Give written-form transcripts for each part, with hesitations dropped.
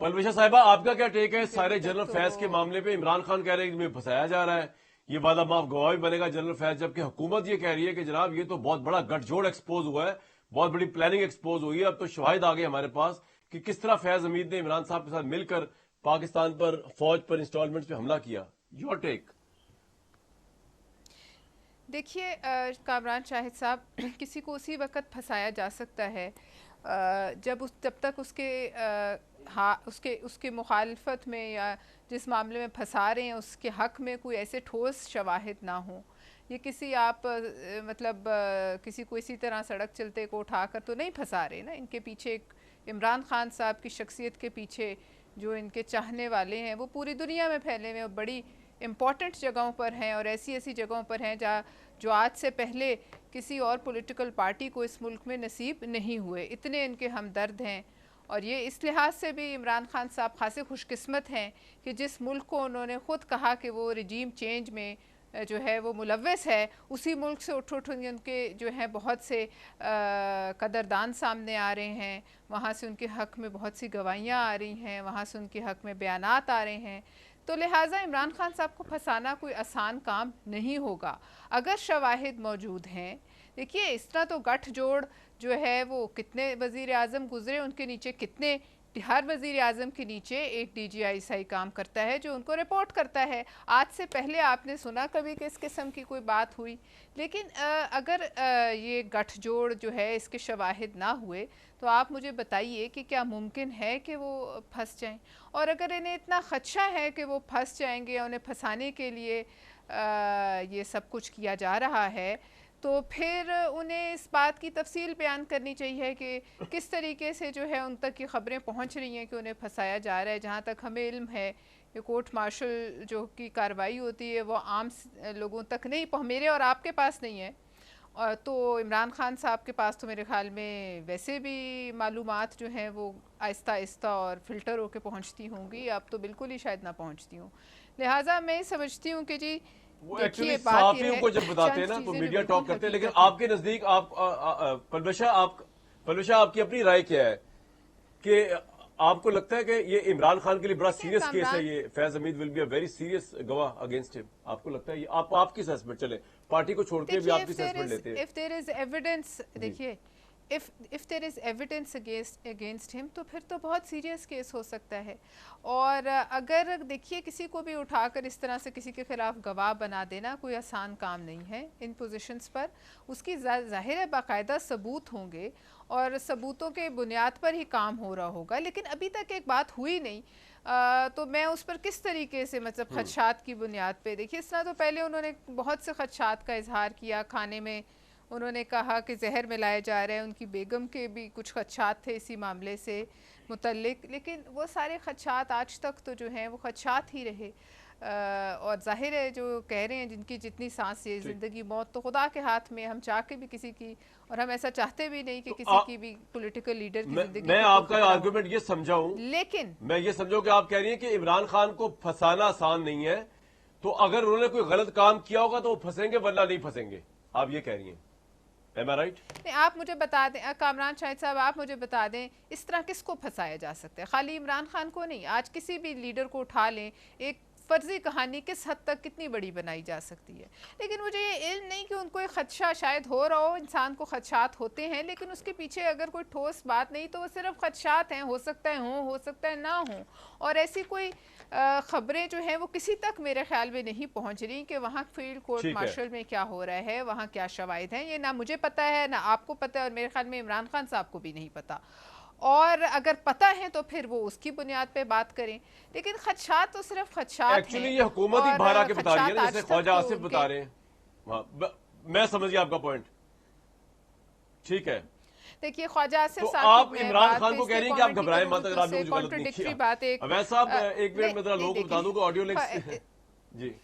पलविशा साहिबा, आपका क्या टेक है सारे जनरल फैज के मामले पे? इमरान खान कह रहे हैं कि मैं फंसाया जा रहा है, ये वादा माफ गवाह भी बनेगा जनरल फैज, जबकि हुकूमत ये कह रही है कि जनाब ये तो बहुत बड़ा गठजोड़ एक्सपोज हुआ है, बहुत बड़ी प्लानिंग एक्सपोज हुई है। अब तो शवाहिद आ गए हमारे पास कि किस तरह फैज हमीद ने इमरान साहब के साथ मिलकर पाकिस्तान पर फौज पर इंस्टॉलमेंट पे हमला किया। Your take. देखिए कामरान शाहिद साहब, किसी को उसी वक्त फंसाया जा सकता है जब तक उसके मुखालफत में या जिस मामले में फंसा रहे हैं उसके हक़ में कोई ऐसे ठोस शवाहिद ना हो। ये किसी किसी को इसी तरह सड़क चलते को उठाकर तो नहीं फंसा रहे ना। इनके पीछे एक इमरान खान साहब की शख्सियत के पीछे जो इनके चाहने वाले हैं वो पूरी दुनिया में फैले हुए, बड़ी इम्पॉर्टेंट जगहों पर हैं और ऐसी ऐसी जगहों पर हैं जहाँ जो आज से पहले किसी और पॉलिटिकल पार्टी को इस मुल्क में नसीब नहीं हुए। इतने इनके हमदर्द हैं और ये इस लिहाज से भी इमरान खान साहब खासे खुशकिस्मत हैं कि जिस मुल्क को उन्होंने ख़ुद कहा कि वो रजीम चेंज में जो है वो मुलव्वस है, उसी मुल्क से उठ उनके जो हैं बहुत से कदरदान सामने आ रहे हैं, वहाँ से उनके हक़ में बहुत सी गवाहियाँ आ रही हैं, वहाँ से उनके हक़ में बयानात आ रहे हैं। तो लिहाजा इमरान खान साहब को फंसाना कोई आसान काम नहीं होगा अगर शवाहिद मौजूद हैं। देखिए इस तरह तो गठजोड़ जो है वो कितने वज़ीर आज़म गुज़रे, उनके नीचे कितने, हर वज़ीर आज़म के नीचे एक DGI काम करता है जो उनको रिपोर्ट करता है। आज से पहले आपने सुना कभी कि इस किस्म की कोई बात हुई? लेकिन अगर ये गठजोड़ जो है इसके शवाहिद ना हुए तो आप मुझे बताइए कि क्या मुमकिन है कि वो फंस जाएं? और अगर इन्हें इतना ख़दशा है कि वो फंस जाएंगे या उन्हें फंसाने के लिए ये सब कुछ किया जा रहा है, तो फिर उन्हें इस बात की तफसील बयान करनी चाहिए कि किस तरीके से जो है उन तक ये ख़बरें पहुंच रही हैं कि उन्हें फंसाया जा रहा है। जहाँ तक हमें इल्म है कि कोर्ट मार्शल जो की कार्रवाई होती है वो आम लोगों तक नहीं मेरे और आपके पास नहीं है, और तो इमरान खान साहब के पास तो मेरे ख़्याल में वैसे भी मालूमात जो हैं वो आहिस्ता आहिस्ता और फ़िल्टर होकर पहुंचती होंगी, अब तो बिल्कुल ही शायद ना पहुंचती हूँ। लिहाजा मैं समझती हूँ कि जी वो एक्चुअली देखिए बात ये सहाफियों है, को जब बताते हैं चंद ना तो चीज़ें जो मीडिया बिल्कुल टॉक करते हैं, लेकिन हकीकत हैं। आपके नजदीक पलविशा आपकी अपनी राय क्या है कि आपको लगता है कि ये इमरान खान के लिए बड़ा सीरियस केस है, कामरान, ये Faiz Hamid will be a very serious गवाह अगेंस्ट हिम? आपको लगता है ये आपकी असेसमेंट, चले पार्टी को छोड़ के भी देखिए आपकी असेसमेंट लेते हैं इफ देयर इज एविडेंस, जी। देखिए if there is evidence against him तो फिर तो बहुत सीरियस केस हो सकता है। और अगर देखिए किसी को भी उठाकर इस तरह से किसी के खिलाफ गवाह बना देना कोई आसान काम नहीं है इन पोजीशंस पर। उसकी ज़ाहिर है बाकायदा सबूत होंगे और सबूतों के बुनियाद पर ही काम हो रहा होगा, लेकिन अभी तक एक बात हुई नहीं। तो मैं उस पर किस तरीके से मतलब खदशात की बुनियाद पे, देखिए इस तरह तो पहले उन्होंने बहुत से खदशात का इजहार किया, खाने में उन्होंने कहा कि जहर मिलाया जा रहा है, उनकी बेगम के भी कुछ खदशात थे इसी मामले से मुतल्लिक, लेकिन वो सारे खदशात आज तक तो जो हैं वो खदशात ही रहे। और जाहिर है जो कह रहे हैं जिनकी जितनी सांस है, ज़िंदगी मौत तो खुदा के हाथ में, हम चाह के भी किसी की, और हम ऐसा चाहते भी नहीं कि तो किसी की भी पॉलिटिकल लीडर की ज़िंदगी मैं को कोई आपका खतरा हो। आर्गुमेंट ये समझाऊं, लेकिन मैं ये समझाऊं कि आप कह रही हैं कि इमरान खान को फंसाना आसान नहीं है, तो अगर उन्होंने कोई गलत काम किया होगा तो वो फंसेंगे वरना नहीं फंसेंगे, आप ये कह रही हैं? Am I right? नहीं, आप मुझे बता दें कामरान शाहिद साहब, आप मुझे बता दें इस तरह किसको फंसाया जा सकता है? खाली इमरान खान को नहीं, आज किसी भी लीडर को उठा लें, एक फर्जी कहानी किस हद तक कितनी बड़ी बनाई जा सकती है। लेकिन मुझे ये इल्म नहीं कि उनको एक खदशा शायद हो रहा हो, इंसान को खदशात होते हैं, लेकिन उसके पीछे अगर कोई ठोस बात नहीं तो वो सिर्फ खदशात हैं, हो सकता है हो सकता है ना हो। और ऐसी कोई ख़बरें जो हैं वो किसी तक मेरे ख्याल में नहीं पहुंच रही कि वहाँ फील्ड कोर्ट ठीक है। मार्शल में क्या हो रहा है, वहाँ क्या शवाहिद हैं, ये ना मुझे पता है ना आपको पता है, और मेरे ख्याल में इमरान खान साहब को भी नहीं पता। और अगर पता है तो फिर वो उसकी बुनियाद पे बात करें, लेकिन खदशात तो सिर्फ खदशात एक्चुअली हैं। ये हुकूमत ही बाहर और आके बता रही है खदशात ना, आज जैसे तक ख्वाजा तो आसिफ उनके, बता रहे हैं। मैं समझ गया आपका पॉइंट, ठीक है। देखिए ख्वाजा आसिफ तो साहब आप की मैं इमरान बात खान पे को कह इसलिए रही हैं कि आप कॉमेंट नहीं घबराएं करूंगी मत कि अगर आपने उससे कुछ गलत नहीं कॉन्ट्रडिक्टरी किया। बात एक अवैध साहब एक मिनट में जरा नहीं लोगों को बता दूं कि ऑडियो लिंक्स जी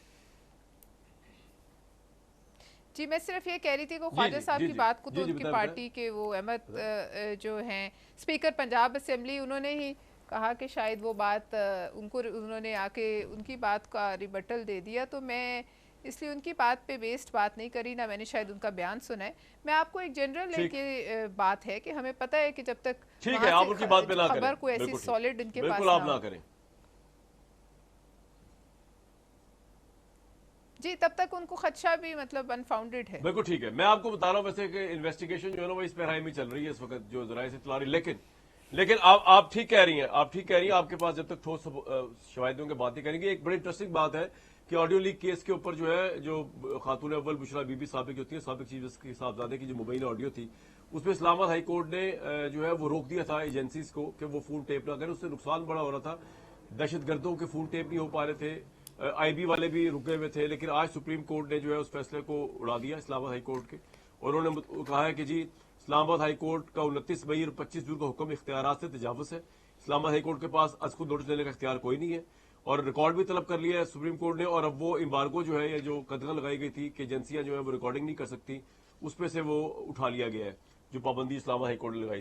जी, मैं सिर्फ ये कह रही थी कि जी ख्वाजा जी साहब जी की जी बात को तो जी जी उनकी बताएं बताएं पार्टी के वो अहमद बताएं। जो हैं स्पीकर पंजाब असेंबली, उन्होंने ही कहा कि शायद वो बात उन्होंने आके उनकी बात का रिबटल दे दिया। तो मैं اس لیے ان کی بات پہ بیسڈ بات نہیں کری، نہ میں نے شاید ان کا بیان سنا ہے. میں آپ کو ایک جنرل ہے کہ بات ہے کہ ہمیں پتہ ہے کہ جب تک ٹھیک ہے آپ ان کی بات پہ نہ کریں، خبر کوئی ایسی سالڈ ان کے پاس بالکل آپ نہ کریں جی، تب تک ان کو خدشہ بھی مطلب انفاؤنڈیڈ ہے. بالکل ٹھیک ہے. میں آپ کو بتا رہا ہوں ویسے کہ انویسٹیگیشن جو ہے نا وہ اس پیرائی میں چل رہی ہے اس وقت جو ذرائع سے اطلاع رہی، لیکن آپ ٹھیک کہہ رہی ہیں، آپ کے پاس جب تک ٹھوس شواہدوں کی باتیں کریں گے. ایک بڑی انٹرسٹنگ بات ہے کہ آڈیو لیک کیس کے اوپر جو ہے جو خاتون اول بشرا بی بی سابق ہوتی ہے، سابق چیف جسٹس کے صاحبزادے کی جو مبینہ آڈیو تھی، اس میں اسلام آباد ہائی کورٹ نے جو ہے وہ روک دیا تھا ایجنسیز کو کہ وہ فون ٹیپ نہ کریں. اس سے نقصان بڑا ہو رہا تھا، دہشت گردوں کے فون ٹیپ نہیں ہو پا رہے تھے، آئی بی والے بھی رکے ہوئے تھے. لیکن آج سپریم کورٹ نے جو ہے اس فیصلے کو اڑا دیا اسلام آباد ہائی کورٹ کے، اور انہوں نے کہا ہے کہ جی اسلام آباد ہائی کورٹ کا 29 مئی اور 25 جون کا حکم اختیارات سے تجاوز ہے. اسلام آباد ہائی کورٹ کے پاس از خود نوٹس دینے کا اختیار کوئی نہیں ہے، اور ریکارڈ بھی طلب کر لیا ہے سپریم کورٹ نے. اور اب وہ امبارگو جو ہے یا جو قدغن لگائی گئی تھی کہ ایجنسیاں جو ہے وہ ریکارڈنگ نہیں کر سکتی، اس پہ سے وہ اٹھا لیا گیا ہے جو پابندی اسلام آباد ہائی کورٹ نے لگائی.